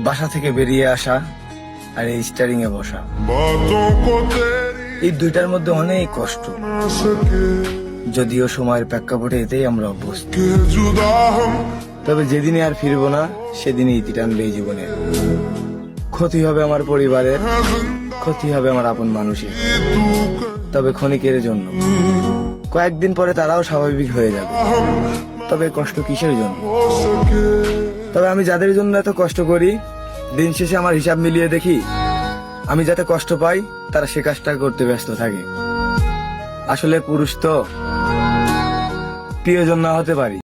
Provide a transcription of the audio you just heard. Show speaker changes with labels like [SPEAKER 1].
[SPEAKER 1] বাসা থেকে বেরিয়ে আসা আর এই স্টারিং এ বসা, এই দুইটার মধ্যে অনেক কষ্ট। যদিও সময়ের প্রেক্ষাপটে এতেই আমরা অভ্যস্ত। তবে যেদিনে আর ফিরবো না সেদিনই ইতি টানবে এই জীবনে। ক্ষতি হবে আমার পরিবারের, ক্ষতি হবে আমার আপন মানুষের, তবে ক্ষণিকের জন্য। কয়েকদিন পরে তারাও স্বাভাবিক হয়ে যাবে। তবে কষ্ট কিসের জন্য? তবে আমি যাদের জন্য এত কষ্ট করি, দিন শেষে আমার হিসাব মিলিয়ে দেখি আমি যাতে কষ্ট পাই তারা সে কাজটা করতে ব্যস্ত থাকে। আসলে পুরুষ তো প্রিয়জন না হতে পারি,